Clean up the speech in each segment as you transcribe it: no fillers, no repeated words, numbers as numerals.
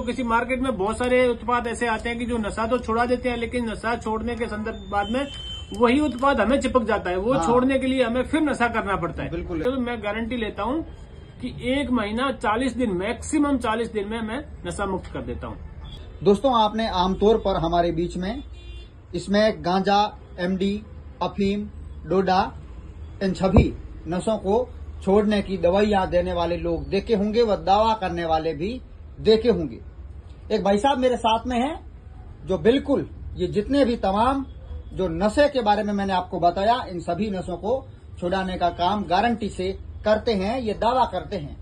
किसी मार्केट में बहुत सारे उत्पाद ऐसे आते हैं कि जो नशा तो छुड़ा देते हैं, लेकिन नशा छोड़ने के संदर्भ बाद में वही उत्पाद हमें चिपक जाता है। वो छोड़ने के लिए हमें फिर नशा करना पड़ता है। बिल्कुल। तो मैं गारंटी लेता हूँ कि 1 महीना 40 दिन, मैक्सिमम 40 दिन में मैं नशा मुक्त कर देता हूँ। दोस्तों, आपने आमतौर पर हमारे बीच में इसमें गांजा, एमडी, अफीम, डोडा, इन सभी नशों को छोड़ने की दवाइयां देने वाले लोग देखे होंगे व दावा करने वाले भी देखे होंगे। एक भाई साहब मेरे साथ में हैं जो बिल्कुल ये जितने भी तमाम जो नशे के बारे में मैंने आपको बताया, इन सभी नशों को छुड़ाने का काम गारंटी से करते हैं, ये दावा करते हैं।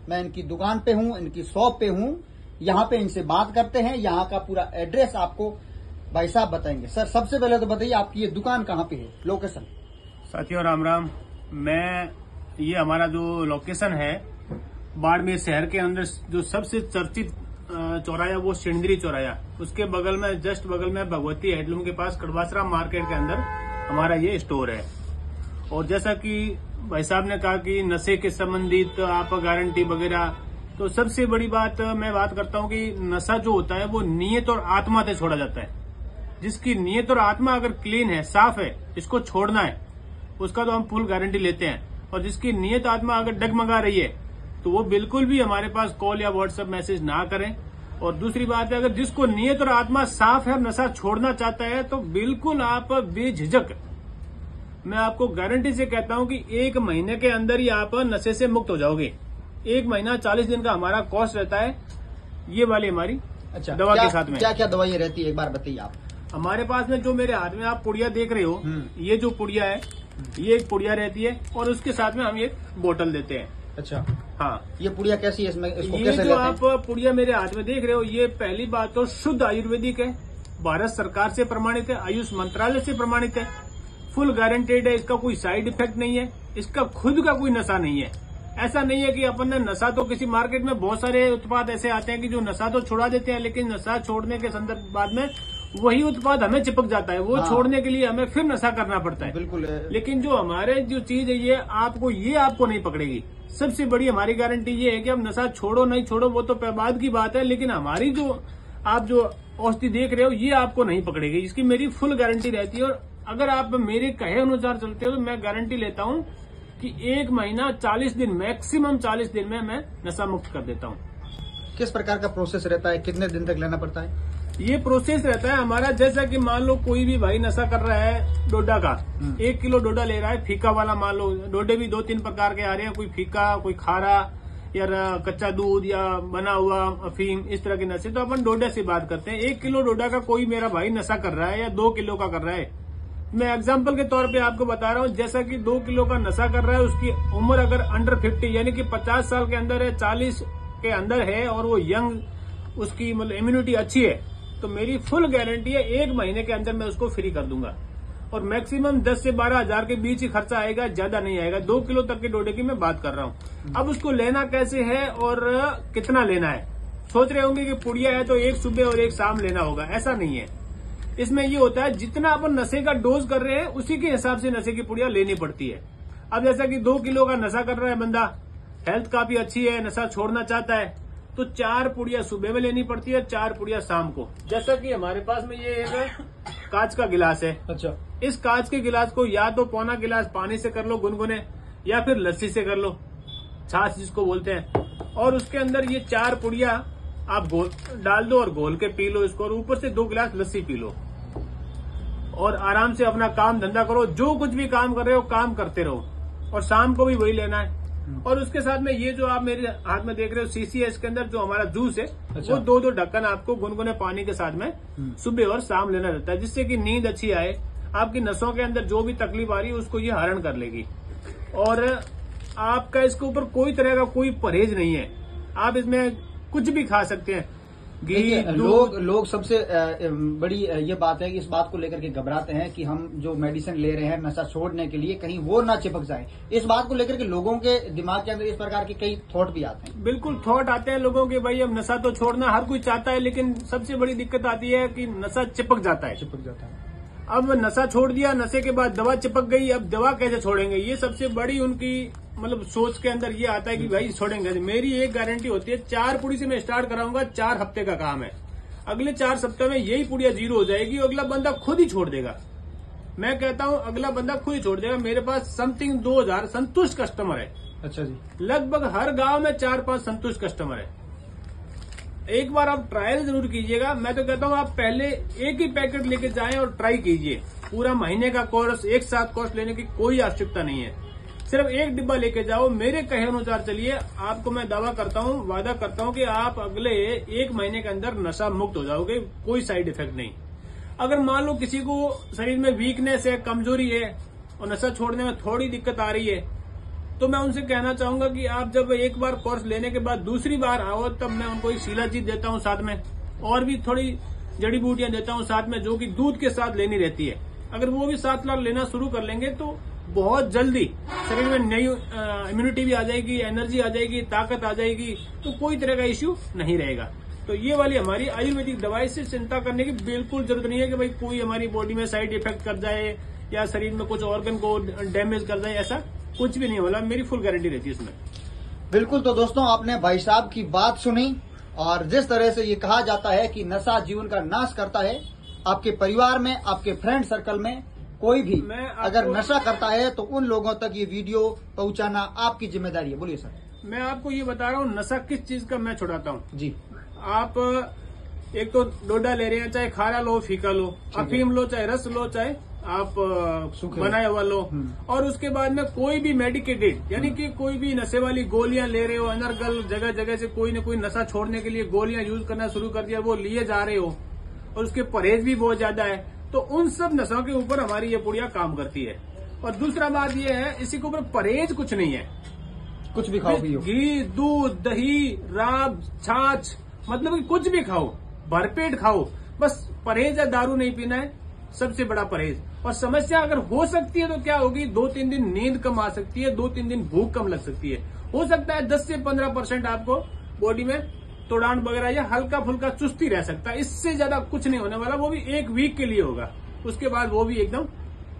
मैं इनकी दुकान पे हूँ, इनकी शॉप पे हूँ, यहाँ पे इनसे बात करते हैं। यहाँ का पूरा एड्रेस आपको भाई साहब बताएंगे। सर, सबसे पहले तो बताइए आपकी ये दुकान कहाँ पे है, लोकेशन। साथियों राम राम। ये हमारा जो लोकेशन है बाड़मेर शहर के अंदर जो सबसे चर्चित चौराया वो सिंदरी चौराया, उसके बगल में, जस्ट बगल में भगवती हैंडलूम के पास कड़वासरा मार्केट के अंदर हमारा ये स्टोर है। और जैसा कि भाई साहब ने कहा कि नशे के संबंधित आप गारंटी वगैरह, तो सबसे बड़ी बात मैं बात करता हूँ कि नशा जो होता है वो नीयत और आत्मा से छोड़ा जाता है। जिसकी नीयत और आत्मा अगर क्लीन है, साफ है, इसको छोड़ना है, उसका तो हम फुल गारंटी लेते हैं। और जिसकी नीयत आत्मा अगर डगमगा रही है तो वो बिल्कुल भी हमारे पास कॉल या व्हाट्सएप मैसेज ना करें। और दूसरी बात है, अगर जिसको नीयत और आत्मा साफ है, नशा छोड़ना चाहता है, तो बिल्कुल आप बेझिझक, मैं आपको गारंटी से कहता हूं कि 1 महीने के अंदर ही आप नशे से मुक्त हो जाओगे। 1 महीना 40 दिन का हमारा कॉस्ट रहता है, ये वाली हमारी दवा के साथ में। क्या क्या दवाइयाँ रहती है, एक बार बताइए आप। हमारे पास में जो मेरे हाथ में आप पुड़िया देख रहे हो, ये जो पुड़िया है, ये एक पुड़िया रहती है और उसके साथ में हम एक बोतल देते हैं। अच्छा, हाँ। ये पुड़िया कैसी है, इसमें इसको ये कैसे जो लेते हैं? आप पुड़िया मेरे हाथ में देख रहे हो, ये पहली बात तो शुद्ध आयुर्वेदिक है, भारत सरकार से प्रमाणित है, आयुष मंत्रालय से प्रमाणित है, फुल गारंटेड है, इसका कोई साइड इफेक्ट नहीं है, इसका खुद का कोई नशा नहीं है। ऐसा नहीं है कि अपन ने नशा, तो किसी मार्केट में बहुत सारे उत्पाद ऐसे आते हैं कि जो नशा तो छुड़ा देते हैं, लेकिन नशा छोड़ने के संदर्भ बाद में वही उत्पाद हमें चिपक जाता है। वो छोड़ने के लिए हमें फिर नशा करना पड़ता है। बिल्कुल। लेकिन जो हमारे जो चीज है, ये आपको नहीं पकड़ेगी। सबसे बड़ी हमारी गारंटी ये है कि अब नशा छोड़ो नहीं छोड़ो वो तो बाद की बात है, लेकिन हमारी जो आप जो औषधि देख रहे हो, ये आपको नहीं पकड़ेगी। इसकी मेरी फुल गारंटी रहती है। और अगर आप मेरे कहे अनुसार चलते हो तो मैं गारंटी लेता हूँ कि 1 महीना 40 दिन, मैक्सिमम 40 दिन में मैं नशा मुक्त कर देता हूँ। किस प्रकार का प्रोसेस रहता है, कितने दिन तक लेना पड़ता है? ये प्रोसेस रहता है हमारा, जैसा कि मान लो कोई भी भाई नशा कर रहा है डोडा का, 1 किलो डोडा ले रहा है, फीका वाला। मान लो डोडे भी 2-3 प्रकार के आ रहे हैं, कोई फीका, कोई खारा, या कच्चा दूध, या बना हुआ अफीम, इस तरह के नशे। तो अपन डोडे से बात करते हैं। 1 किलो डोडा का कोई मेरा भाई नशा कर रहा है या 2 किलो का कर रहा है, मैं एग्जाम्पल के तौर पे आपको बता रहा हूँ। जैसा कि 2 किलो का नशा कर रहा है, उसकी उम्र अगर अंडर 50 यानी कि 50 साल के अंदर है, 40 के अंदर है, और वो यंग, उसकी मतलब इम्यूनिटी अच्छी है, तो मेरी फुल गारंटी है 1 महीने के अंदर मैं उसको फ्री कर दूंगा। और मैक्सिमम 10 से 12 हजार के बीच ही खर्चा आएगा, ज्यादा नहीं आएगा। 2 किलो तक के डोडे की मैं बात कर रहा हूँ। अब उसको लेना कैसे है और कितना लेना है, सोच रहे होंगे कि पुड़िया है तो एक सुबह और एक शाम लेना होगा। ऐसा नहीं है। इसमें ये होता है जितना अपन नशे का डोज कर रहे हैं उसी के हिसाब से नशे की पुड़िया लेनी पड़ती है। अब जैसा कि 2 किलो का नशा कर रहा है बंदा, हेल्थ काफी अच्छी है, नशा छोड़ना चाहता है, तो 4 पुड़िया सुबह में लेनी पड़ती है, 4 पुड़िया शाम को। जैसा कि हमारे पास में ये एक कांच का गिलास है। अच्छा, इस कांच के गिलास को या तो पौना गिलास पानी से कर लो गुनगुने, या फिर लस्सी से कर लो, छाछ जिसको बोलते हैं। और उसके अंदर ये 4 पुड़िया आप डाल दो और घोल के पी लो इसको, और ऊपर से 2 गिलास लस्सी पी लो, और आराम से अपना काम धंधा करो। जो कुछ भी काम कर रहे हो काम करते रहो, और शाम को भी वही लेना है। और उसके साथ में ये जो आप मेरे हाथ में देख रहे हो शीशी है, इसके अंदर जो हमारा जूस है, वो 2-2 ढक्कन आपको गुनगुने पानी के साथ में सुबह और शाम लेना रहता है, जिससे कि नींद अच्छी आए, आपकी नसों के अंदर जो भी तकलीफ आ रही है उसको ये हरण कर लेगी। और आपका इसके ऊपर कोई तरह का कोई परहेज नहीं है, आप इसमें कुछ भी खा सकते हैं। लोग सबसे बड़ी ये बात है कि इस बात को लेकर के घबराते हैं कि हम जो मेडिसिन ले रहे हैं नशा छोड़ने के लिए, कहीं वो ना चिपक जाए। इस बात को लेकर के लोगों के दिमाग के अंदर इस प्रकार के कई थॉट भी आते हैं। बिल्कुल थॉट आते हैं लोगों के, भाई अब नशा तो छोड़ना हर कोई चाहता है, लेकिन सबसे बड़ी दिक्कत आती है कि नशा चिपक जाता है। अब नशा छोड़ दिया, नशे के बाद दवा चिपक गई, अब दवा कैसे छोड़ेंगे, ये सबसे बड़ी उनकी मतलब सोच के अंदर ये आता है कि भाई छोड़ेंगे। मेरी एक गारंटी होती है, 4 पुड़ी से मैं स्टार्ट कराऊंगा, 4 हफ्ते का काम है। अगले 4 सप्ताह में यही पुड़िया 0 हो जाएगी, अगला बंदा खुद ही छोड़ देगा। मैं कहता हूं अगला बंदा खुद ही छोड़ देगा। मेरे पास समथिंग 2000 संतुष्ट कस्टमर है। अच्छा जी। लगभग हर गांव में 4-5 संतुष्ट कस्टमर है। एक बार आप ट्रायल जरूर कीजिएगा। मैं तो कहता हूं आप पहले एक ही पैकेट लेके जाएं और ट्राई कीजिए। पूरा महीने का कोर्स, एक साथ कोर्स लेने की कोई आवश्यकता नहीं है। सिर्फ एक डिब्बा लेके जाओ, मेरे कहे अनुसार चलिए। आपको मैं दावा करता हूं, वादा करता हूं कि आप अगले 1 महीने के अंदर नशा मुक्त हो जाओगे, कोई साइड इफेक्ट नहीं। अगर मान लो किसी को शरीर में वीकनेस है, कमजोरी है और नशा छोड़ने में थोड़ी दिक्कत आ रही है, तो मैं उनसे कहना चाहूंगा कि आप जब एक बार कोर्स लेने के बाद दूसरी बार आओ, तब मैं उनको एक शिलाजीत देता हूं साथ में, और भी थोड़ी जड़ी बूटियां देता हूं साथ में, जो कि दूध के साथ लेनी रहती है। अगर वो भी 7 लाख लेना शुरू कर लेंगे तो बहुत जल्दी शरीर में नई इम्यूनिटी भी आ जाएगी, एनर्जी आ जाएगी, ताकत आ जाएगी, तो कोई तरह का इश्यू नहीं रहेगा। तो ये वाली हमारी आयुर्वेदिक दवाई से चिंता करने की बिल्कुल जरूरत नहीं है कि भाई कोई हमारी बॉडी में साइड इफेक्ट कर जाए या शरीर में कुछ ऑर्गन को डैमेज कर जाए, ऐसा कुछ भी नहीं होला। मेरी फुल गारंटी रहती है इसमें। बिल्कुल। तो दोस्तों, आपने भाई साहब की बात सुनी, और जिस तरह से ये कहा जाता है कि नशा जीवन का नाश करता है, आपके परिवार में, आपके फ्रेंड सर्कल में कोई भी अगर नशा करता है तो उन लोगों तक ये वीडियो पहुंचाना आपकी जिम्मेदारी है। बोलिए सर। मैं आपको ये बता रहा हूँ नशा किस चीज का मैं छुड़ाता हूँ जी। आप एक तो डोडा ले रहे हैं, चाहे खारा लो, फीका लो, अफीम लो, चाहे रस लो, चाहे आप बनाया हुआ लो, और उसके बाद में कोई भी मेडिकेटेड, यानी कि कोई भी नशे वाली गोलियां ले रहे हो, अनर्गल जगह जगह से कोई न कोई नशा छोड़ने के लिए गोलियां यूज करना शुरू कर दिया, वो लिए जा रहे हो और उसके परहेज भी बहुत ज्यादा है, तो उन सब नशों के ऊपर हमारी ये पुड़िया काम करती है। और दूसरा बात ये है, इसी के ऊपर परहेज कुछ नहीं है, कुछ भी खाओ पियो, घी, दूध, दही, राब, छाछ, मतलब कि कुछ भी खाओ, भरपेट खाओ, बस परहेज है, दारू नहीं पीना है, सबसे बड़ा परहेज। और समस्या अगर हो सकती है तो क्या होगी, 2-3 दिन नींद कम आ सकती है, 2-3 दिन भूख कम लग सकती है, हो सकता है 10 से 15% आपको बॉडी में तोड़ान वगैरह या हल्का फुल्का चुस्ती रह सकता है। इससे ज्यादा कुछ नहीं होने वाला, वो भी 1 वीक के लिए होगा, उसके बाद वो भी एकदम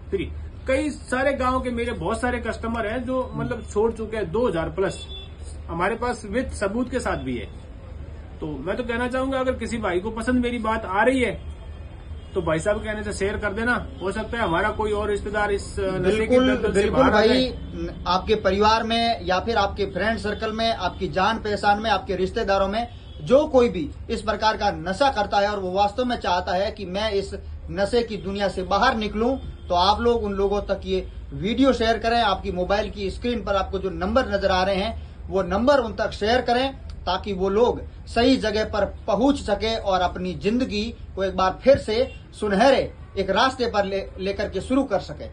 फ्री। कई सारे गांव के मेरे बहुत सारे कस्टमर हैं जो मतलब छोड़ चुके हैं, 2000 प्लस हमारे पास विद सबूत के साथ भी है। तो मैं तो कहना चाहूंगा अगर किसी भाई को पसंद मेरी बात आ रही है तो भाई साहब कहने से शेयर कर देना, हो सकता है हमारा कोई और रिश्तेदार इस नशे की दलदल से बाहर आ जाए। आपके परिवार में या फिर आपके फ्रेंड सर्कल में, आपकी जान पहचान में, आपके रिश्तेदारों में जो कोई भी इस प्रकार का नशा करता है और वो वास्तव में चाहता है कि मैं इस नशे की दुनिया से बाहर निकलूं, तो आप लोग उन लोगों तक ये वीडियो शेयर करें। आपकी मोबाइल की स्क्रीन पर आपको जो नंबर नजर आ रहे हैं वो नंबर उन तक शेयर करें, ताकि वो लोग सही जगह पर पहुंच सके और अपनी जिंदगी को एक बार फिर से सुनहरे एक रास्ते पर लेकर के शुरू कर सके।